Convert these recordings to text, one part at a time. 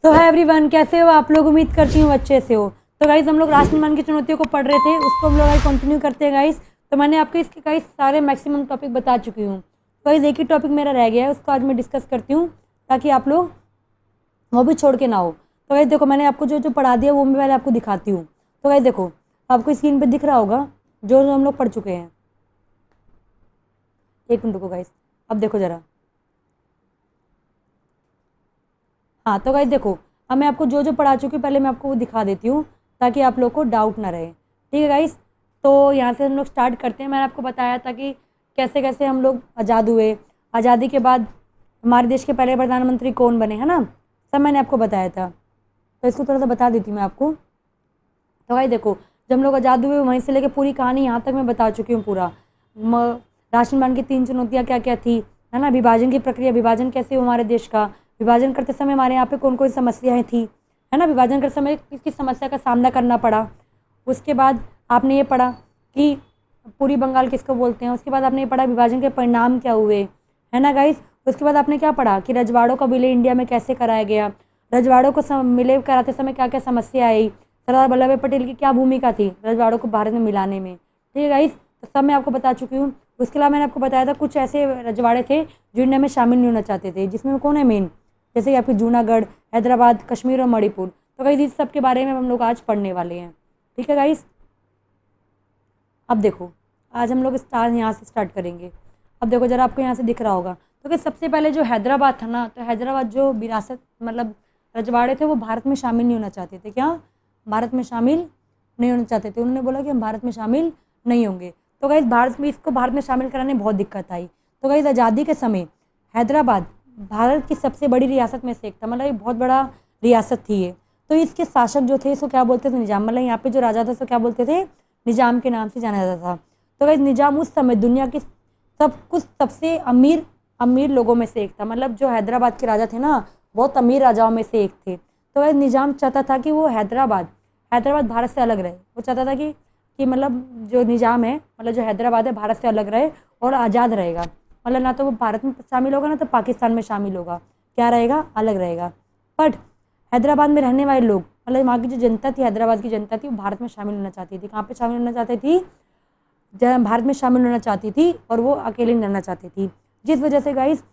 तो है एवरीवन, कैसे हो आप लोग? उम्मीद करती हूँ अच्छे से हो। तो गाइज हम लोग राष्ट्र निर्माण की चुनौतियों को पढ़ रहे थे, उसको हम लोग कंटिन्यू करते हैं गाइज। तो मैंने आपको इसके गाइज सारे मैक्सिमम टॉपिक बता चुकी हूँ। तो गाइज एक ही टॉपिक मेरा रह गया है, उसको आज मैं डिस्कस करती हूँ ताकि आप लोग वो भी छोड़ के ना हो। तो गाइज देखो, मैंने आपको जो जो पढ़ा दिया वो मैं पहले आपको दिखाती हूँ। तो गाइज देखो, आपको स्क्रीन पर दिख रहा होगा जो जो हम लोग पढ़ चुके हैं। एक मिनट रुको गाइज, अब देखो ज़रा। हाँ तो गाइज देखो, अब मैं आपको जो जो पढ़ा चुकी हूँ पहले मैं आपको वो दिखा देती हूँ ताकि आप लोग को डाउट ना रहे। ठीक है गाइज, तो यहाँ से हम लोग स्टार्ट करते हैं। मैंने आपको बताया था कि कैसे कैसे हम लोग आज़ाद हुए, आज़ादी के बाद हमारे देश के पहले प्रधानमंत्री कौन बने, है ना, सब मैंने आपको बताया था। तो इसको थोड़ा सा बता देती हूँ मैं आपको। तो भाई देखो, जब हम लोग आज़ाद हुए वहीं से लेकर पूरी कहानी यहाँ तक मैं बता चुकी हूँ पूरा। राष्ट्र निर्माण की 3 चुनौतियाँ क्या क्या थी, है ना, विभाजन की प्रक्रिया, विभाजन कैसे हुआ हमारे देश का, विभाजन करते समय हमारे यहाँ पे कौन कौन सी समस्याएं थी, है ना, विभाजन करते समय किस किस समस्या का सामना करना पड़ा। उसके बाद आपने ये पढ़ा कि पूरी बंगाल किसको बोलते हैं। उसके बाद आपने ये पढ़ा विभाजन के परिणाम क्या हुए, है ना गाइस। उसके बाद आपने क्या पढ़ा कि रजवाड़ों का विलय इंडिया में कैसे कराया गया, रजवाड़ों को विलय कराते समय क्या क्या समस्या आई, सरदार वल्लभ भाई पटेल की क्या भूमिका थी रजवाड़ों को भारत में मिलाने में। ठीक है गाइस, तो सब मैं आपको बता चुकी हूँ। उसके अलावा मैंने आपको बताया था कुछ ऐसे रजवाड़े थे जो इंडिया में शामिल नहीं होना चाहते थे, जिसमें कौन है मेन, जैसे कि आपके जूनागढ़, हैदराबाद, कश्मीर और मणिपुर। तो गाइस इस सब के बारे में हम लोग आज पढ़ने वाले हैं। ठीक है गाइस, अब देखो आज हम लोग यहाँ से स्टार्ट करेंगे। अब देखो जरा, आपको यहाँ से दिख रहा होगा। तो कि सबसे पहले जो हैदराबाद था ना, तो हैदराबाद जो विरासत मतलब रजवाड़े थे वो भारत में शामिल नहीं होना चाहते थे। क्या भारत में शामिल नहीं होना चाहते थे? उन्होंने बोला कि हम भारत में शामिल नहीं होंगे। तो गाइस भारत में शामिल कराने में बहुत दिक्कत आई। तो गाइस आज़ादी के समय हैदराबाद भारत की सबसे बड़ी रियासत में से एक था, मतलब एक बहुत बड़ा रियासत थी ये। तो इसके शासक जो थे इसको क्या बोलते थे? निजाम। मतलब यहाँ पे जो राजा था उसको क्या बोलते थे? निजाम के नाम से जाना जाता था। तो गाइस निजाम उस समय दुनिया की सबसे अमीर अमीर लोगों में से एक था। मतलब जो हैदराबाद के राजा थे ना, बहुत अमीर राजाओं में से एक थे। तो गाइस निजाम चाहता था कि वो हैदराबाद भारत से अलग रहे। वो चाहता था कि मतलब जो निजाम है, मतलब जो हैदराबाद है, भारत से अलग रहे और आज़ाद रहेगा। मतलब ना तो वो भारत में शामिल होगा ना तो पाकिस्तान में शामिल होगा। क्या रहेगा? अलग रहेगा। बट हैदराबाद में रहने वाले लोग, मतलब वहाँ की जो जनता थी, हैदराबाद की जनता थी, वो भारत में शामिल होना चाहती थी। कहाँ पे शामिल होना चाहती थी? भारत में शामिल होना चाहती थी और वो अकेले नहीं रहना चाहती थी। जिस वजह से गाइस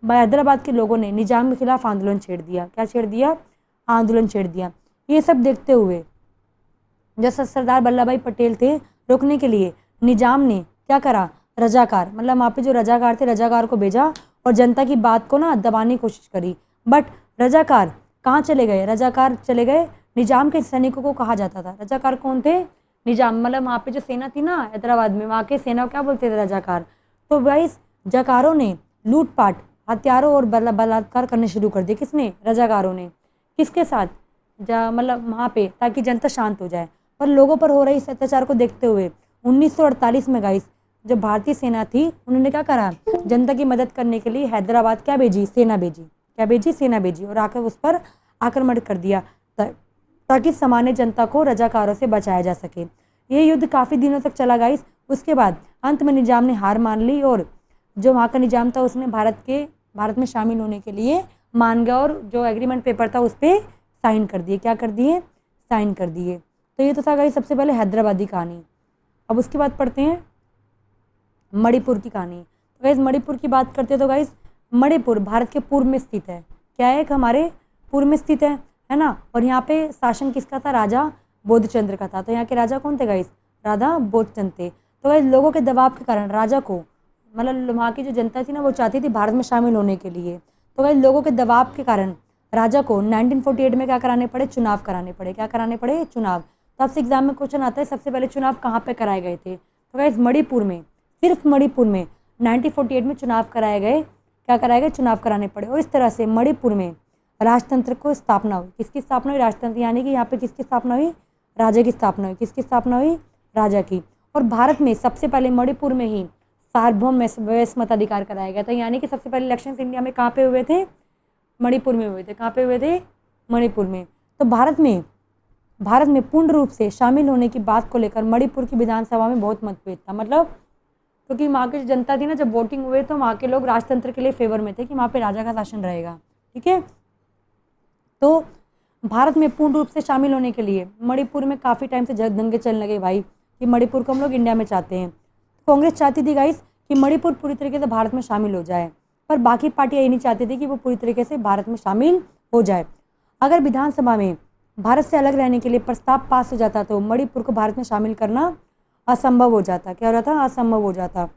हैदराबाद के लोगों ने निजाम के खिलाफ आंदोलन छेड़ दिया। क्या छेड़ दिया? आंदोलन छेड़ दिया। ये सब देखते हुए जैसे सरदार वल्लभ भाई पटेल थे, रोकने के लिए निजाम ने क्या करा? रजाकार, मतलब वहाँ पे जो रजाकार थे, रजाकार को भेजा और जनता की बात को ना दबाने की कोशिश करी। बट रजाकार कहाँ चले गए? रजाकार चले गए निजाम के सैनिकों को कहा जाता था। रजाकार कौन थे? निजाम। मतलब वहाँ पे जो सेना थी ना हैदराबाद में, वहाँ के सेना को क्या बोलते थे? रजाकार। तो गाइस जकारों ने लूटपाट, हथियारों और बलात्कार करने शुरू कर दिए। किसने? रजाकारों ने। किसके साथ? मतलब वहाँ पे, ताकि जनता शांत हो जाए। पर लोगों पर हो रही इस अत्याचार को देखते हुए 1948 में गाइस जो भारतीय सेना थी उन्होंने क्या करा? जनता की मदद करने के लिए हैदराबाद क्या भेजी? सेना भेजी। क्या भेजी? सेना भेजी। और आकर उस पर आक्रमण कर दिया ताकि सामान्य जनता को रजाकारों से बचाया जा सके। ये युद्ध काफ़ी दिनों तक चला गाइस। उसके बाद अंत में निजाम ने हार मान ली और जो वहाँ का निजाम था उसने भारत में शामिल होने के लिए मान गया और जो एग्रीमेंट पेपर था उस पर साइन कर दिए। क्या कर दिए? साइन कर दिए। तो ये तो था गाइस सबसे पहले हैदराबादी कहानी। अब उसके बाद पढ़ते हैं मणिपुर की कहानी। तो गाइस मणिपुर की बात करते हैं तो गाइस मणिपुर भारत के पूर्व में स्थित है। क्या है? हमारे पूर्व में स्थित है ना। और यहाँ पे शासन किसका था? राजा बोधचंद्र का था। तो यहाँ के राजा कौन थे गाइस? राजा बोधचंद्र थे। तो गाइस लोगों के दबाव के कारण राजा को, मतलब वहाँ की जो जनता थी ना वो चाहती थी भारत में शामिल होने के लिए। तो गाइस लोगों के दबाव के कारण राजा को 1948 में क्या कराने पड़े? चुनाव कराने पड़े। क्या कराने पड़े? चुनाव। तब से एग्जाम में क्वेश्चन आता है सबसे पहले चुनाव कहाँ पे कराए गए थे? तो गाइस मणिपुर में, सिर्फ मणिपुर में 1948 में चुनाव कराए गए। क्या कराए गए? चुनाव कराने पड़े। और इस तरह से मणिपुर में राजतंत्र को स्थापना हुई। किसकी स्थापना हुई? राजतंत्र। यानी कि यहाँ पे किसकी स्थापना हुई? राजा की स्थापना हुई। किसकी स्थापना हुई? राजा की। और भारत में सबसे पहले मणिपुर में ही सार्वभौम वयस्क मताधिकार कराया गया था। यानी कि सबसे पहले इलेक्शन इंडिया में कहाँ पे हुए थे? मणिपुर में हुए थे। कहाँ पे हुए थे? मणिपुर में। तो भारत में पूर्ण रूप से शामिल होने की बात को लेकर मणिपुर की विधानसभा में बहुत मतभेद था। मतलब क्योंकि वहाँ की जो जनता थी ना, जब वोटिंग हुए तो वहाँ के लोग राजतंत्र के लिए फेवर में थे कि वहाँ पे राजा का शासन रहेगा। ठीक है। तो भारत में पूर्ण रूप से शामिल होने के लिए मणिपुर में काफ़ी टाइम से दंगे चलने लगे भाई कि मणिपुर को हम लोग इंडिया में चाहते हैं। कांग्रेस चाहती थी गाइस कि मणिपुर पूरी तरीके से भारत में शामिल हो जाए, पर बाकी पार्टियां ये नहीं चाहती थी कि वो पूरी तरीके से भारत में शामिल हो जाए। अगर विधानसभा में भारत से अलग रहने के लिए प्रस्ताव पास हो जाता तो मणिपुर को भारत में शामिल करना असंभव हो जाता। क्या हो जाता? असंभव हो जाता।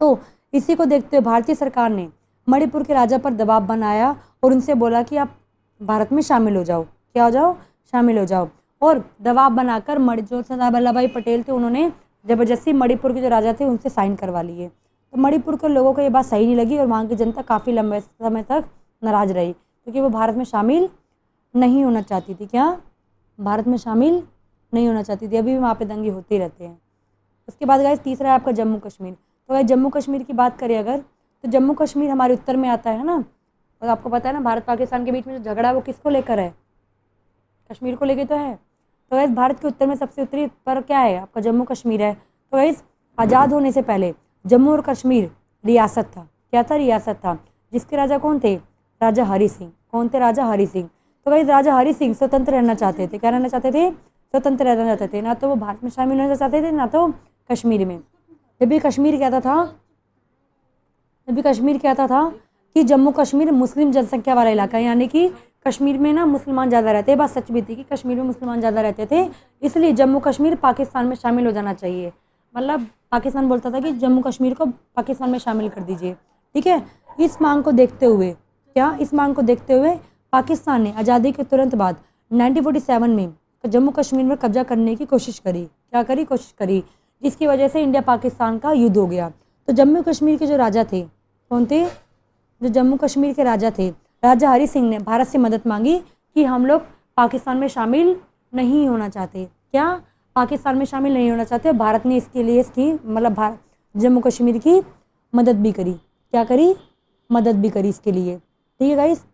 तो इसी को देखते हुए भारतीय सरकार ने मणिपुर के राजा पर दबाव बनाया और उनसे बोला कि आप भारत में शामिल हो जाओ। क्या हो जाओ? शामिल हो जाओ। और दबाव बनाकर जो सरदार वल्लभ भाई पटेल थे उन्होंने ज़बरदस्ती मणिपुर के जो राजा थे उनसे साइन करवा लिए। तो मणिपुर के लोगों को ये बात सही नहीं लगी और वहाँ की जनता काफ़ी लंबे समय तक नाराज रही क्योंकि वो भारत में शामिल नहीं होना चाहती थी। क्या? भारत में शामिल नहीं होना चाहती थी। अभी भी वहाँ पे दंगे होते ही रहते हैं। उसके बाद गाइस तीसरा है आपका जम्मू कश्मीर। तो गाइस जम्मू कश्मीर की बात करें अगर, तो जम्मू कश्मीर हमारे उत्तर में आता है ना, और आपको पता है ना भारत पाकिस्तान के बीच में जो झगड़ा है वो किसको लेकर है? कश्मीर को लेकर तो है। तो गाइस भारत के उत्तर में सबसे उत्तरी पर क्या है? आपका जम्मू कश्मीर है। तो गाइस आज़ाद होने से पहले जम्मू और कश्मीर रियासत था। क्या था? रियासत था। जिसके राजा कौन थे? राजा हरि सिंह। कौन थे? राजा हरि सिंह। तो गाइस राजा हरि सिंह स्वतंत्र रहना चाहते थे। क्या रहना चाहते थे? स्वतंत्र रहना चाहते थे। ना तो वो भारत में शामिल होना चाहते थे ना तो कश्मीर में। जब भी कश्मीर कहता था कि जम्मू कश्मीर मुस्लिम जनसंख्या वाला इलाका है, यानी कि कश्मीर में ना मुसलमान ज़्यादा रहते हैं। बात सच भी थी कि कश्मीर में मुसलमान ज़्यादा रहते थे, इसलिए जम्मू कश्मीर पाकिस्तान में शामिल हो जाना चाहिए। मतलब पाकिस्तान बोलता था कि जम्मू कश्मीर को पाकिस्तान में शामिल कर दीजिए। ठीक है। इस मांग को देखते हुए पाकिस्तान ने आज़ादी के तुरंत बाद 1947 में जम्मू कश्मीर में कब्जा करने की कोशिश करी। क्या करी? कोशिश करी, जिसकी वजह से इंडिया पाकिस्तान का युद्ध हो गया। तो जम्मू कश्मीर के जो राजा थे, कौन थे? जो जम्मू कश्मीर के राजा थे, राजा हरि सिंह ने भारत से मदद मांगी कि हम लोग पाकिस्तान में शामिल नहीं होना चाहते। क्या? पाकिस्तान में शामिल नहीं होना चाहते। भारत ने इसके लिए जम्मू कश्मीर की मदद भी करी। क्या करी? मदद भी करी इसके लिए। ठीक है गाइस।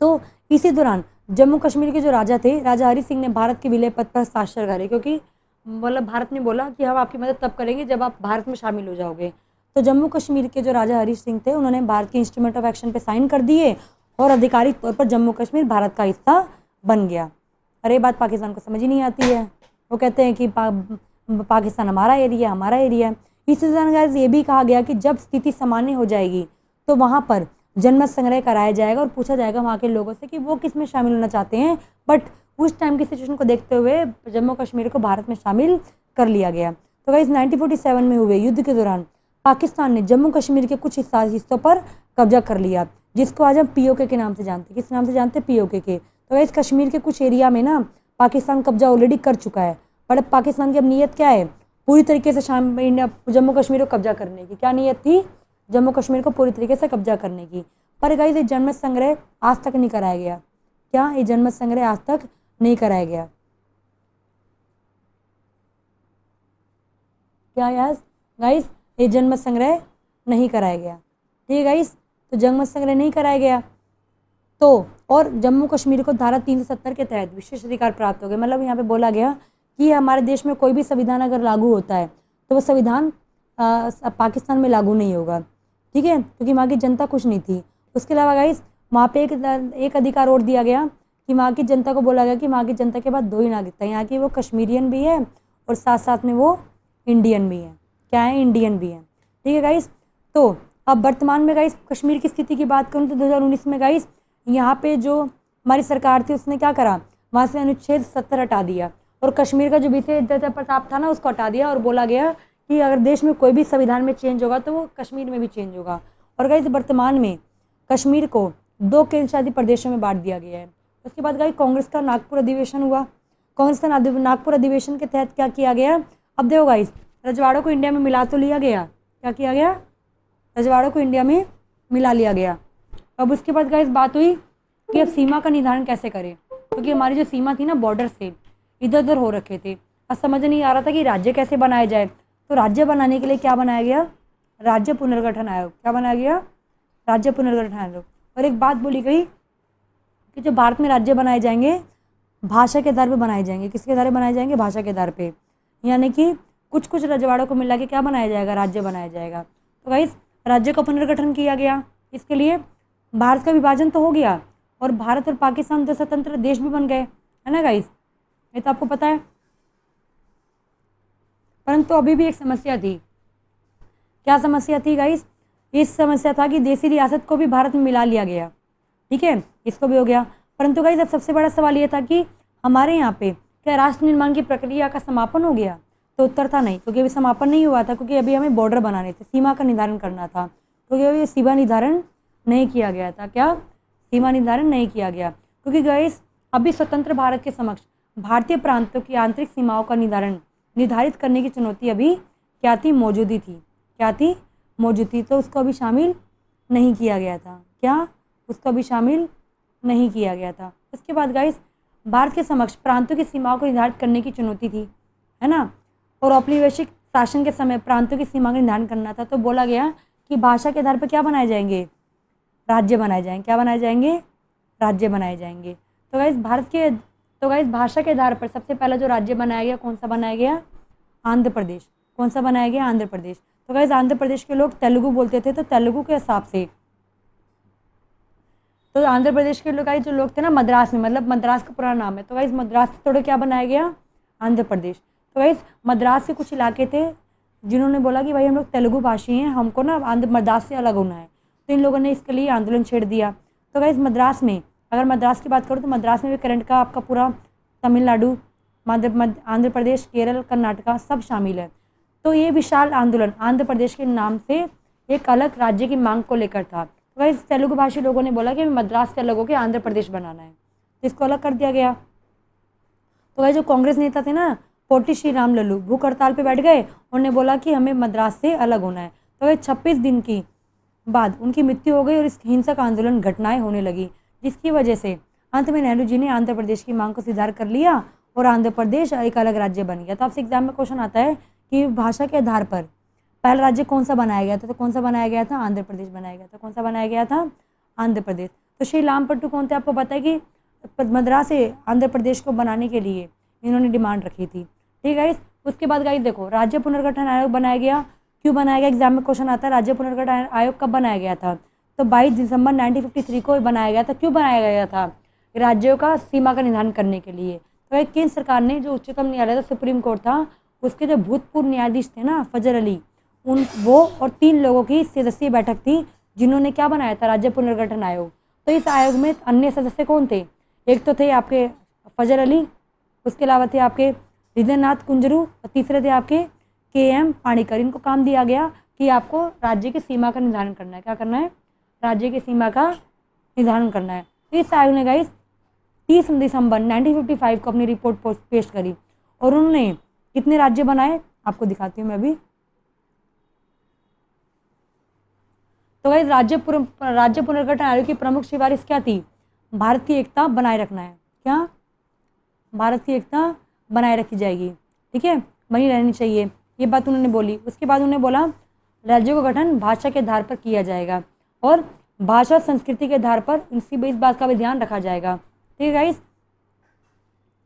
तो इसी दौरान जम्मू कश्मीर के जो राजा थे, राजा हरि सिंह ने भारत के विलय पत्र पर हस्ताक्षर करे, क्योंकि भारत ने बोला कि हम आपकी मदद तब करेंगे जब आप भारत में शामिल हो जाओगे। तो जम्मू कश्मीर के जो राजा हरि सिंह थे उन्होंने भारत के इंस्ट्रूमेंट ऑफ एक्शन पे साइन कर दिए और आधिकारिक तौर पर जम्मू कश्मीर भारत का हिस्सा बन गया। अरे बात पाकिस्तान को समझ ही नहीं आती है। वो कहते हैं कि पाकिस्तान हमारा एरिया है। इसी दौरान ये भी कहा गया कि जब स्थिति सामान्य हो जाएगी तो वहाँ पर जनमत संग्रह कराया जाएगा और पूछा जाएगा वहाँ के लोगों से कि वो किस में शामिल होना चाहते हैं। बट उस टाइम की सिचुएशन को देखते हुए जम्मू कश्मीर को भारत में शामिल कर लिया गया। तो गाइस 1947 में हुए युद्ध के दौरान पाकिस्तान ने जम्मू कश्मीर के कुछ हिस्सों पर कब्जा कर लिया, जिसको आज हम पीओके के नाम से जानते हैं। किस नाम से जानते हैं? पीओके के। तो इस कश्मीर के कुछ एरिया में ना पाकिस्तान कब्जा ऑलरेडी कर चुका है, पर अब पाकिस्तान की अब नीयत क्या है? पूरी तरीके से जम्मू कश्मीर को कब्जा करने की। क्या नीयत थी? जम्मू कश्मीर को पूरी तरीके से कब्जा करने की। पर गाइस ये जनमत संग्रह आज तक नहीं कराया गया। क्या? ये जनमत संग्रह आज तक नहीं कराया गया। क्या यार गाइस? ये जनमत संग्रह नहीं कराया गया। ठीक है गाइस। तो जनमत संग्रह नहीं कराया गया तो और जम्मू कश्मीर को धारा 370 के तहत विशेष अधिकार प्राप्त हो गए। मतलब यहाँ पे बोला गया कि हमारे देश में कोई भी संविधान अगर लागू होता है तो वो संविधान पाकिस्तान में लागू नहीं होगा। ठीक है, क्योंकि वहाँ की जनता खुश नहीं थी। उसके अलावा गाइस वहाँ पे एक अधिकार और दिया गया कि वहाँ की जनता को बोला गया कि वहाँ की जनता के पास दो ही नागरिकता है, यहाँ की वो कश्मीरियन भी है और साथ साथ में वो इंडियन भी है। क्या है? इंडियन भी है। ठीक है गाइस। तो अब वर्तमान में गाइस कश्मीर की स्थिति की बात करूँ तो 2019 में गाइस यहाँ पे जो हमारी सरकार थी उसने क्या करा, वहाँ से अनुच्छेद 70 हटा दिया और कश्मीर का जो विशेष दर्जा प्रताप था ना उसको हटा दिया और बोला गया कि अगर देश में कोई भी संविधान में चेंज होगा तो वो कश्मीर में भी चेंज होगा। और गाइस वर्तमान में कश्मीर को 2 केंद्र शासित प्रदेशों में बांट दिया गया है। उसके बाद गाइस कांग्रेस का नागपुर अधिवेशन हुआ। कांग्रेस का नागपुर अधिवेशन के तहत क्या किया गया? अब देखो गाइस रजवाड़ों को इंडिया में मिला तो लिया गया। क्या किया गया? रजवाड़ों को इंडिया में मिला लिया गया। अब उसके बाद गाइस बात हुई कि अब सीमा का निर्धारण कैसे करें, क्योंकि हमारी जो सीमा थी ना बॉर्डर से इधर उधर हो रखे थे। अब समझ नहीं आ रहा था कि राज्य कैसे बनाया जाए। तो राज्य बनाने के लिए क्या बनाया गया? राज्य पुनर्गठन आयोग। क्या बनाया गया? राज्य पुनर्गठन आयोग। और एक बात बोली गई कि जो भारत में राज्य बनाए जाएंगे भाषा के आधार पर बनाए जाएंगे। किसके आधार पर बनाए जाएंगे? भाषा के आधार पर। यानी कि कुछ कुछ रजवाड़ों को मिला के क्या बनाया जाएगा? राज्य बनाया जाएगा। तो गाइस राज्य का पुनर्गठन किया गया। इसके लिए भारत का विभाजन तो हो गया और भारत और पाकिस्तान तो स्वतंत्र देश भी बन गए, है ना गाइस, ये तो आपको पता है। परंतु अभी भी एक समस्या थी। क्या समस्या थी गाइस? इस समस्या था कि देसी रियासत को भी भारत में मिला लिया गया, ठीक है, इसको भी हो गया। परंतु गाइस अब सबसे बड़ा सवाल ये था कि हमारे यहाँ पे क्या राष्ट्र निर्माण की प्रक्रिया का समापन हो गया? तो उत्तर था नहीं, क्योंकि अभी समापन नहीं हुआ था, क्योंकि अभी हमें बॉर्डर बनाने थे, सीमा का निर्धारण करना था, क्योंकि अभी सीमा निर्धारण नहीं किया गया था। क्या? सीमा निर्धारण नहीं किया गया, क्योंकि गाइस अभी स्वतंत्र भारत के समक्ष भारतीय प्रांतों की आंतरिक सीमाओं का निर्धारित करने की चुनौती अभी क्या थी? मौजूदी थी। क्या थी? मौजूद थी। तो उसको अभी शामिल नहीं किया गया था। क्या? उसको अभी शामिल नहीं किया गया था। उसके बाद गाइस भारत के समक्ष प्रांतों की सीमाओं को निर्धारित करने की चुनौती थी, है ना, और औपनिवेशिक शासन के समय प्रांतों की सीमा का निर्धारण करना था। तो बोला गया कि भाषा के आधार पर क्या बनाए जाएंगे? राज्य बनाए जाएंगे। क्या बनाए जाएंगे? राज्य बनाए जाएंगे। तो गाइस भाषा के आधार पर सबसे पहला जो राज्य बनाया गया, कौन सा बनाया गया? आंध्र प्रदेश। कौन सा बनाया गया? आंध्र प्रदेश। तो गाइस आंध्र प्रदेश के लोग तेलुगु बोलते थे, तो तेलुगु के हिसाब से तो आंध्र प्रदेश के लोग जो लोग थे ना मद्रास में, मतलब मद्रास का पूरा नाम है, तो गाइस मद्रास से थोड़े क्या बनाया गया? आंध्र प्रदेश। तो गाइस मद्रास के कुछ इलाके थे जिन्होंने बोला कि भाई हम लोग तेलुगु भाषी हैं, हमको ना आंध्र मद्रास से अलग होना है, तो इन लोगों ने इसके लिए आंदोलन छेड़ दिया। तो गाइस मद्रास में, अगर मद्रास की बात करूँ तो मद्रास में भी करंट का आपका पूरा तमिलनाडु, आंध्र प्रदेश, केरल, कर्नाटका सब शामिल है। तो ये विशाल आंदोलन आंध्र प्रदेश के नाम से एक अलग राज्य की मांग को लेकर था। तो गाइस तेलुगु भाषी लोगों ने बोला कि हमें मद्रास से अलग होकर आंध्र प्रदेश बनाना है, तो इसको अलग कर दिया गया। तो गाइस जो कांग्रेस नेता थे ना पोटी श्री राम लल्लू, भूख हड़ताल पे बैठ गए, उन्होंने बोला कि हमें मद्रास से अलग होना है। तो गाइस 26 दिन की बाद उनकी मृत्यु हो गई और इस हिंसक आंदोलन घटनाएं होने लगी, जिसकी वजह से अंत में नेहरू जी ने आंध्र प्रदेश की मांग को स्वीकार कर लिया और आंध्र प्रदेश एक अलग राज्य बन गया। तो आपसे एग्जाम में क्वेश्चन आता है कि भाषा के आधार पर पहला राज्य कौन सा बनाया गया था? तो कौन सा बनाया गया था? आंध्र प्रदेश बनाया गया था। कौन सा बनाया गया था? आंध्र प्रदेश। तो श्री रामपट्टू कौन थे? आपको पता है कि मद्रास से आंध्र प्रदेश को बनाने के लिए इन्होंने डिमांड रखी थी, ठीक है। उसके बाद गाइस देखो राज्य पुनर्गठन आयोग बनाया गया। क्यों बनाया गया? एग्जाम में क्वेश्चन आता है राज्य पुनर्गठन आयोग कब बनाया गया था? तो 22 दिसंबर 1953 को बनाया गया था। क्यों बनाया गया था? राज्यों का सीमा का निर्धारण करने के लिए। तो केंद्र सरकार ने जो उच्चतम न्यायालय था, सुप्रीम कोर्ट था, उसके जो भूतपूर्व न्यायाधीश थे ना फजर अली, वो और 3 लोगों की सदस्यीय बैठक थी जिन्होंने क्या बनाया था? राज्य पुनर्गठन आयोग। तो इस आयोग में अन्य सदस्य कौन थे? एक तो थे आपके फजर अली, उसके अलावा थे आपके हृदयनाथ कुंजरू और तीसरे थे आपके KM पाणिकर। इनको काम दिया गया कि आपको राज्य की सीमा का निर्धारण करना है। क्या करना है? राज्य की सीमा का निर्धारण करना है। तो इस आयोग ने गाइस 30 दिसंबर 1955 को अपनी रिपोर्ट पेश करी और उन्होंने कितने राज्य बनाए? आपको दिखाती हूँ मैं अभी। तो गाइस राज्य पुनर्गठन आयोग की प्रमुख सिफारिश क्या थी? भारत की एकता बनाए रखना है। क्या? भारत की एकता बनाए रखी जाएगी, ठीक है, बनी रहनी चाहिए, ये बात उन्होंने बोली। उसके बाद उन्होंने बोला राज्यों का गठन भाषा के आधार पर किया जाएगा और भाषा और संस्कृति के आधार पर इस बात का भी ध्यान रखा जाएगा, ठीक है गाइस।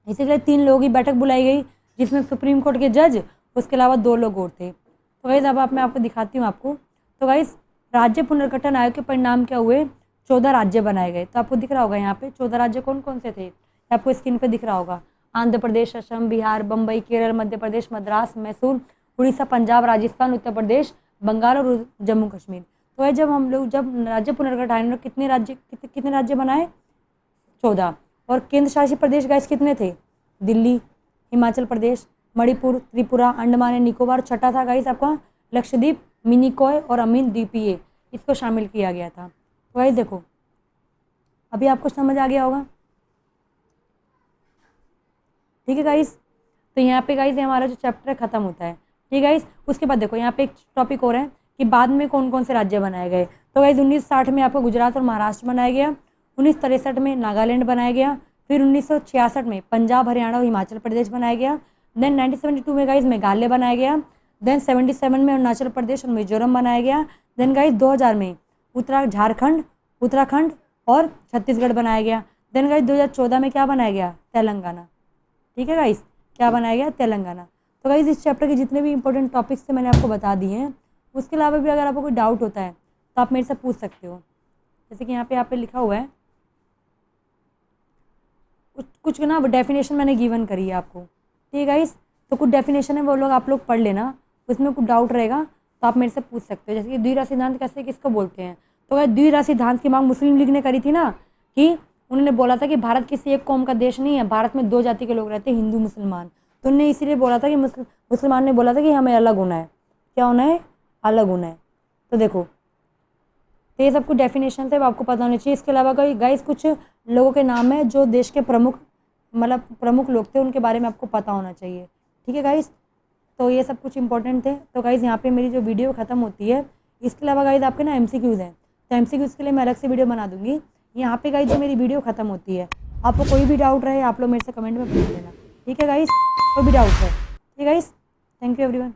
इसी के लिए 3 लोगों की बैठक बुलाई गई जिसमें सुप्रीम कोर्ट के जज, उसके अलावा 2 लोग और थे। तो गाइस अब मैं आपको दिखाती हूँ आपको। तो गाइस राज्य पुनर्गठन आयोग के परिणाम क्या हुए? 14 राज्य बनाए गए। तो आपको दिख रहा होगा यहाँ पे 14 राज्य कौन कौन से थे, आपको स्क्रीन पे दिख रहा होगा। आंध्र प्रदेश, असम, बिहार, बम्बई, केरल, मध्य प्रदेश, मद्रास, मैसूर, उड़ीसा, पंजाब, राजस्थान, उत्तर प्रदेश, बंगाल और जम्मू कश्मीर। तो जब राज्य पुनर्गठन कितने राज्य बनाए? 14। और केंद्र शासित प्रदेश गाइस कितने थे? दिल्ली, हिमाचल प्रदेश, मणिपुर, त्रिपुरा, अंडमान एंड निकोबार। छठा था गाइस आपका लक्षद्वीप, मिनिकॉय और अमीन द्वीपीय, इसको शामिल किया गया था। तो गाइस देखो अभी आपको समझ आ गया होगा, ठीक है गाइस। तो यहाँ पे गाइस हमारा जो चैप्टर खत्म होता है, ठीक है गाइस। उसके बाद देखो यहाँ पे एक टॉपिक और है कि बाद में कौन कौन से राज्य बनाए गए। तो गाइस 1960 में आपको गुजरात और महाराष्ट्र बनाया गया, 1963 में नागालैंड बनाया गया, फिर 1966 में पंजाब, हरियाणा और हिमाचल प्रदेश बनाया गया, देन 1972 में गाइस मेघालय बनाया गया, देन 77 में अरुणाचल प्रदेश और मिजोरम बनाया गया, देन गाइस 2000 में झारखंड, उत्तराखंड और छत्तीसगढ़ बनाया गया, देन गाइस 2014 में क्या बनाया गया? तेलंगाना, ठीक है गाइस, क्या बनाया गया? तेलंगाना। तो गाइस इस चैप्टर के जितने भी इंपॉर्टेंट टॉपिक्स थे मैंने आपको बता दिए हैं। उसके अलावा भी अगर आपको कोई डाउट होता है तो आप मेरे से पूछ सकते हो। जैसे कि यहाँ पे लिखा हुआ है कुछ ना डेफिनेशन मैंने गिवन करी है आपको, ठीक है गाइस। तो कुछ डेफिनेशन है वो लोग आप लोग पढ़ लेना, उसमें कुछ डाउट रहेगा तो आप मेरे से पूछ सकते हो। जैसे कि द्विराशि सिद्धांत कैसे किसको बोलते हैं, तो गाइस द्विराशि सिद्धांत की मांग मुस्लिम लीग ने करी थी ना, कि उन्होंने बोला था कि भारत किसी एक कौम का देश नहीं है, भारत में 2 जाति के लोग रहते हैं, हिंदू मुसलमान। तो उन्होंने इसीलिए बोला था कि मुसलमान ने बोला था कि हमें अलग होना है, क्या होना है, अलग होना है। तो देखो, तो ये सब कुछ डेफिनेशन है, आपको पता होना चाहिए। इसके अलावा गाइस कुछ लोगों के नाम है जो देश के प्रमुख, मतलब प्रमुख लोग थे, उनके बारे में आपको पता होना चाहिए, ठीक है गाइस। तो ये सब कुछ इंपॉर्टेंट थे। तो गाइस यहाँ पे मेरी जो वीडियो खत्म होती है। इसके अलावा गाइस आपके ना MCQs हैं, तो MCQs के लिए मैं अलग से वीडियो बना दूंगी। यहाँ पे गाइस जो मेरी वीडियो खत्म होती है, आपको कोई भी डाउट रहे आप लोग मेरे से कमेंट में पूछ लेना, ठीक है गाइस। कोई भी डाउट है, ठीक है गाइस। Thank you everyone.